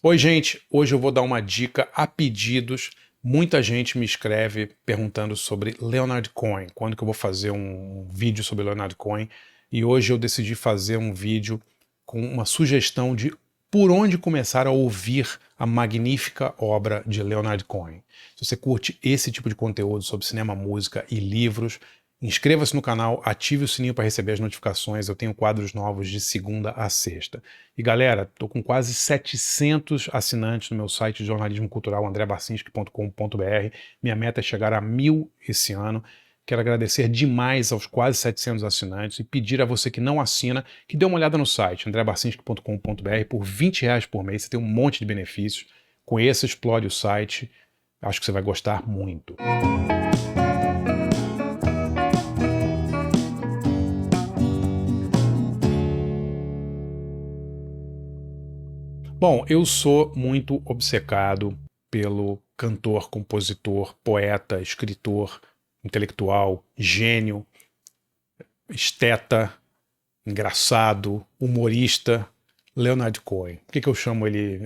Oi, gente. Hoje eu vou dar uma dica a pedidos. Muita gente me escreve perguntando sobre Leonard Cohen, quando que eu vou fazer um vídeo sobre Leonard Cohen. E hoje eu decidi fazer um vídeo com uma sugestão de por onde começar a ouvir a magnífica obra de Leonard Cohen. Se você curte esse tipo de conteúdo sobre cinema, música e livros, inscreva-se no canal, ative o sininho para receber as notificações. Eu tenho quadros novos de segunda a sexta. E galera, estou com quase 700 assinantes no meu site de jornalismo cultural, andrebarcinski.com.br. Minha meta é chegar a 1000 esse ano. Quero agradecer demais aos quase 700 assinantes e pedir a você que não assina que dê uma olhada no site, andrebarcinski.com.br. Por R$ 20 por mês você tem um monte de benefícios. Conheça, explore o site. Acho que você vai gostar muito. Bom, eu sou muito obcecado pelo cantor, compositor, poeta, escritor, intelectual, gênio, esteta, engraçado, humorista, Leonard Cohen. Por que eu chamo ele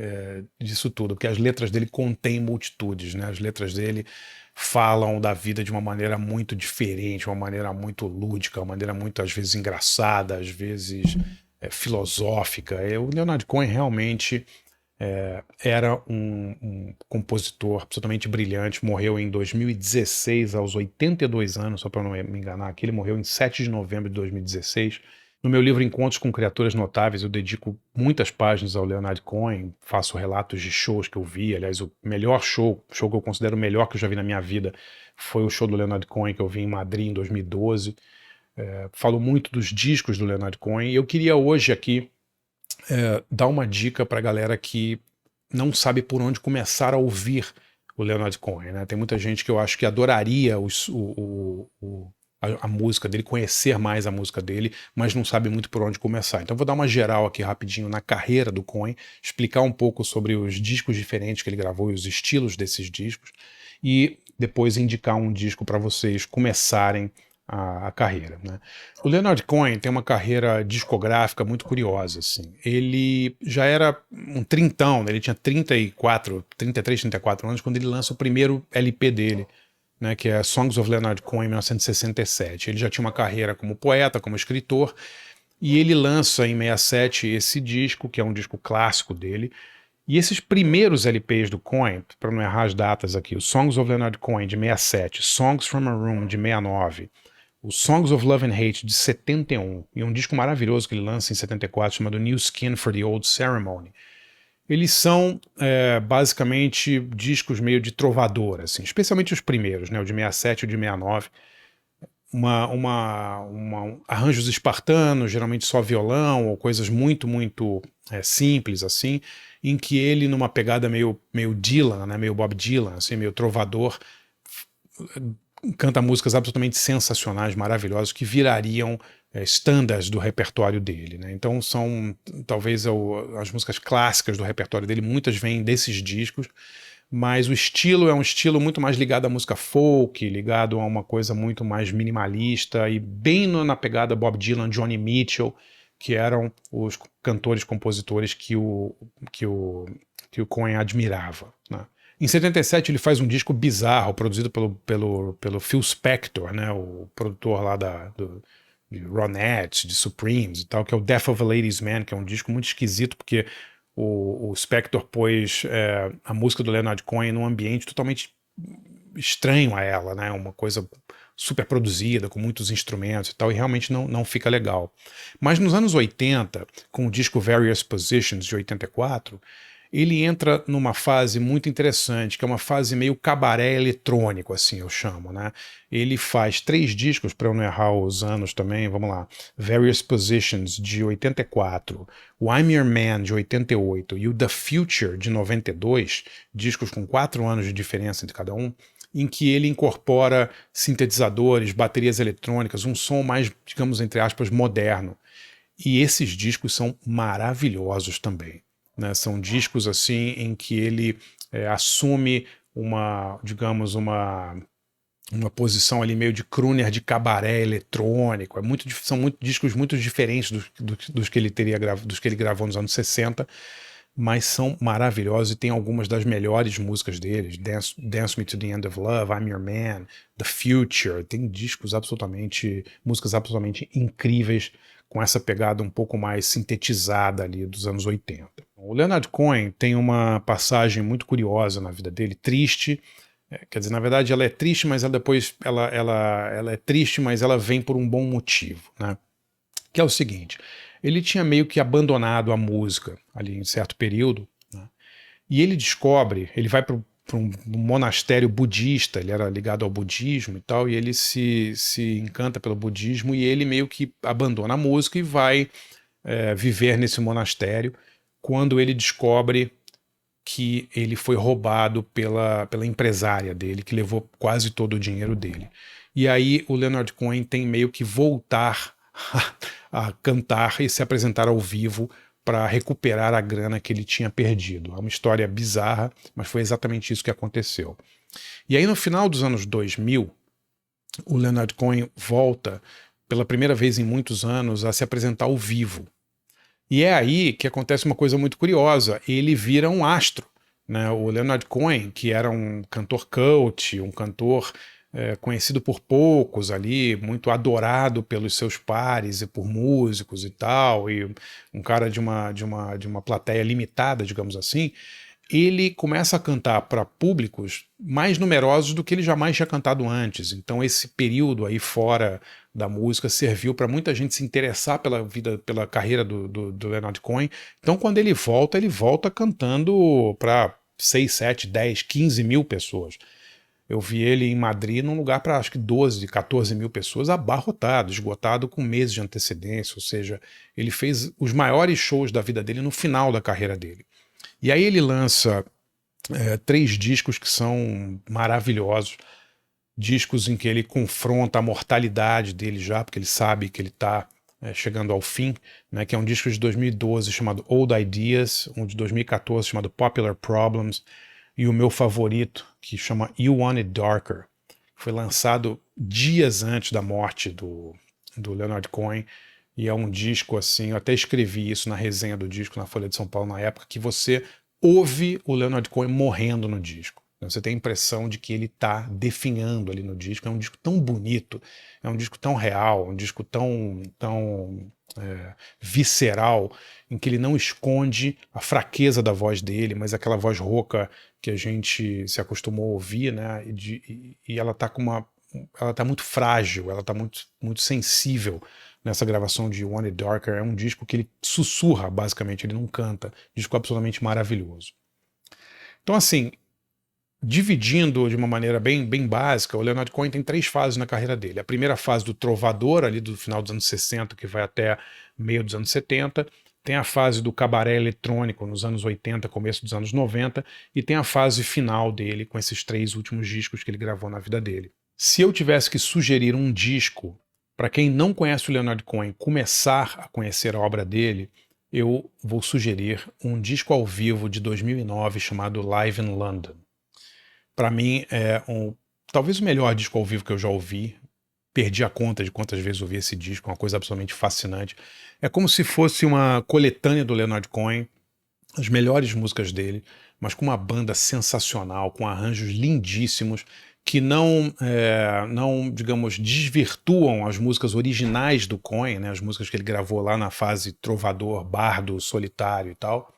disso tudo? Porque as letras dele contêm multitudes, né? As letras dele falam da vida de uma maneira muito diferente, uma maneira muito lúdica, uma maneira muito, às vezes, engraçada, às vezes filosófica. O Leonard Cohen realmente era um compositor absolutamente brilhante, morreu em 2016, aos 82 anos, só para não me enganar aqui, ele morreu em 7 de novembro de 2016. No meu livro Encontros com Criaturas Notáveis, eu dedico muitas páginas ao Leonard Cohen, faço relatos de shows que eu vi. Aliás, o melhor show que eu considero o melhor que eu já vi na minha vida, foi o show do Leonard Cohen que eu vi em Madrid em 2012. Falo muito dos discos do Leonard Cohen e eu queria hoje aqui dar uma dica para a galera que não sabe por onde começar a ouvir o Leonard Cohen, né? Tem muita gente que eu acho que adoraria a música dele, conhecer mais a música dele, mas não sabe muito por onde começar. Então eu vou dar uma geral aqui rapidinho na carreira do Cohen, explicar um pouco sobre os discos diferentes que ele gravou e os estilos desses discos, e depois indicar um disco para vocês começarem a carreira, né? O Leonard Cohen tem uma carreira discográfica muito curiosa, assim. Ele já era um trintão, né? Ele tinha 33, 34 anos quando ele lança o primeiro LP dele, né, que é Songs of Leonard Cohen, em 1967. Ele já tinha uma carreira como poeta, como escritor, e ele lança em 67 esse disco, que é um disco clássico dele. E esses primeiros LPs do Cohen, para não errar as datas aqui, o Songs of Leonard Cohen de 67, Songs from a Room de 69, o Songs of Love and Hate de 71, e um disco maravilhoso que ele lança em 74 chamado New Skin for the Old Ceremony. Eles são basicamente discos meio de trovador, assim, especialmente os primeiros, né, o de 67 e o de 69. Arranjos espartanos, geralmente só violão, ou coisas muito, muito simples, assim, em que ele, numa pegada meio Dylan, né, meio Bob Dylan, assim, meio trovador, canta músicas absolutamente sensacionais, maravilhosas, que virariam standards do repertório dele, né? Então são talvez as músicas clássicas do repertório dele, muitas vêm desses discos, mas o estilo é um estilo muito mais ligado à música folk, ligado a uma coisa muito mais minimalista e bem na pegada Bob Dylan, Johnny Mitchell, que eram os cantores, compositores que o Cohen admirava, né? Em 77 ele faz um disco bizarro, produzido pelo Phil Spector, né, o produtor lá de Ronettes, de Supremes e tal, que é o Death of a Ladies Man, que é um disco muito esquisito, porque o Spector pôs a música do Leonard Cohen num ambiente totalmente estranho a ela, né, uma coisa super produzida, com muitos instrumentos e tal, e realmente não fica legal. Mas nos anos 80, com o disco Various Positions, de 84, ele entra numa fase muito interessante, que é uma fase meio cabaré eletrônico, assim eu chamo, né? Ele faz 3 discos, para eu não errar os anos também, vamos lá. Various Positions, de 84, o I'm Your Man, de 88, e o The Future, de 92, discos com 4 anos de diferença entre cada um, em que ele incorpora sintetizadores, baterias eletrônicas, um som mais, digamos, entre aspas, moderno. E esses discos são maravilhosos também, né? São discos assim em que ele assume digamos, uma posição ali meio de crooner de cabaré eletrônico. São discos muito diferentes dos que ele gravou nos anos 60, mas são maravilhosos e tem algumas das melhores músicas deles. Dance Me to the End of Love, I'm Your Man, The Future. Tem músicas absolutamente incríveis com essa pegada um pouco mais sintetizada ali dos anos 80. O Leonard Cohen tem uma passagem muito curiosa na vida dele, triste. Quer dizer, na verdade ela é triste, mas ela é triste, mas ela vem por um bom motivo, né? Que é o seguinte, ele tinha meio que abandonado a música ali em certo período, né? E ele vai para um monastério budista, ele era ligado ao budismo e tal, e ele se encanta pelo budismo e ele meio que abandona a música e vai viver nesse monastério quando ele descobre que ele foi roubado pela empresária dele, que levou quase todo o dinheiro dele. E aí o Leonard Cohen tem meio que voltar a cantar e se apresentar ao vivo para recuperar a grana que ele tinha perdido. É uma história bizarra, mas foi exatamente isso que aconteceu. E aí no final dos anos 2000, o Leonard Cohen volta pela primeira vez em muitos anos a se apresentar ao vivo. E é aí que acontece uma coisa muito curiosa, ele vira um astro, né? O Leonard Cohen, que era um cantor cult, um cantor conhecido por poucos ali, muito adorado pelos seus pares e por músicos e tal, e um cara de uma plateia limitada, digamos assim, ele começa a cantar para públicos mais numerosos do que ele jamais tinha cantado antes. Então esse período aí fora da música serviu para muita gente se interessar pela vida, pela carreira do Leonard Cohen. Então quando ele volta cantando para 6, 7, 10, 15 mil pessoas. Eu vi ele em Madrid num lugar para acho que 12, 14 mil pessoas, abarrotado, esgotado com meses de antecedência, ou seja, ele fez os maiores shows da vida dele no final da carreira dele. E aí ele lança 3 discos que são maravilhosos, discos em que ele confronta a mortalidade dele já, porque ele sabe que ele está chegando ao fim, né, que é um disco de 2012 chamado Old Ideas, um de 2014 chamado Popular Problems, e o meu favorito, que chama You Want It Darker, foi lançado dias antes da morte do Leonard Cohen, e é um disco assim, eu até escrevi isso na resenha do disco na Folha de São Paulo na época, que você ouve o Leonard Cohen morrendo no disco. Você tem a impressão de que ele está definhando ali no disco. É um disco tão bonito, é um disco tão real, um disco tão visceral, em que ele não esconde a fraqueza da voz dele, mas aquela voz rouca que a gente se acostumou a ouvir, né? E ela está ela tá muito frágil, ela está muito sensível nessa gravação de One It Darker. É um disco que ele sussurra, basicamente, ele não canta. Disco absolutamente maravilhoso. Então, assim, dividindo de uma maneira bem básica, o Leonard Cohen tem 3 fases na carreira dele. A primeira fase do trovador, ali do final dos anos 60, que vai até meio dos anos 70. Tem a fase do cabaré eletrônico nos anos 80, começo dos anos 90. E tem a fase final dele, com esses 3 últimos discos que ele gravou na vida dele. Se eu tivesse que sugerir um disco para quem não conhece o Leonard Cohen começar a conhecer a obra dele, eu vou sugerir um disco ao vivo de 2009 chamado Live in London. Para mim é talvez o melhor disco ao vivo que eu já ouvi. Perdi a conta de quantas vezes ouvi esse disco, é uma coisa absolutamente fascinante. É como se fosse uma coletânea do Leonard Cohen, as melhores músicas dele, mas com uma banda sensacional, com arranjos lindíssimos, que não, digamos, desvirtuam as músicas originais do Cohen, né, as músicas que ele gravou lá na fase trovador, bardo, solitário e tal.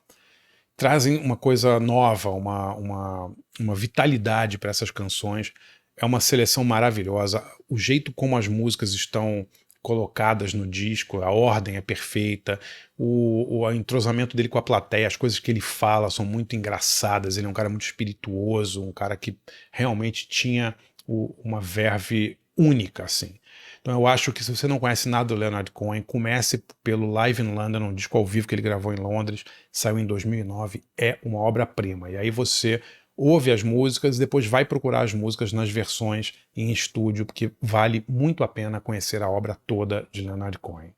Trazem uma coisa nova, uma vitalidade para essas canções. É uma seleção maravilhosa. O jeito como as músicas estão colocadas no disco, a ordem é perfeita, o entrosamento dele com a plateia, as coisas que ele fala são muito engraçadas. Ele é um cara muito espirituoso, um cara que realmente tinha uma verve única, assim. Então eu acho que se você não conhece nada do Leonard Cohen, comece pelo Live in London, um disco ao vivo que ele gravou em Londres, saiu em 2009, é uma obra-prima. E aí você ouve as músicas e depois vai procurar as músicas nas versões em estúdio, porque vale muito a pena conhecer a obra toda de Leonard Cohen.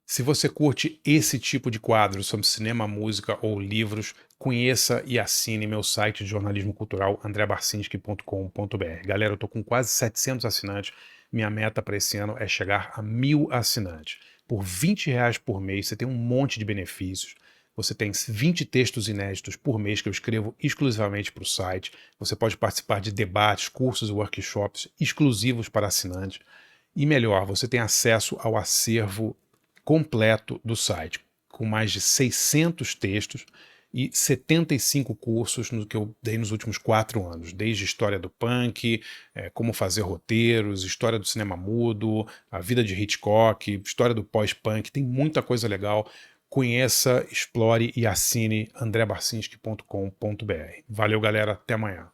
Se você curte esse tipo de quadro sobre cinema, música ou livros, conheça e assine meu site de jornalismo cultural andreabarcinski.com.br. Galera, eu estou com quase 700 assinantes. Minha meta para esse ano é chegar a 1.000 assinantes. Por R$20 por mês você tem um monte de benefícios, Você tem 20 textos inéditos por mês que eu escrevo exclusivamente para o site. Você pode participar de debates, cursos e workshops exclusivos para assinantes. E melhor, você tem acesso ao acervo completo do site, com mais de 600 textos e 75 cursos que eu dei nos últimos 4 anos, desde história do punk, como fazer roteiros, história do cinema mudo, a vida de Hitchcock, história do pós-punk, tem muita coisa legal. Conheça, explore e assine andrebarcinski.com.br. Valeu, galera, até amanhã.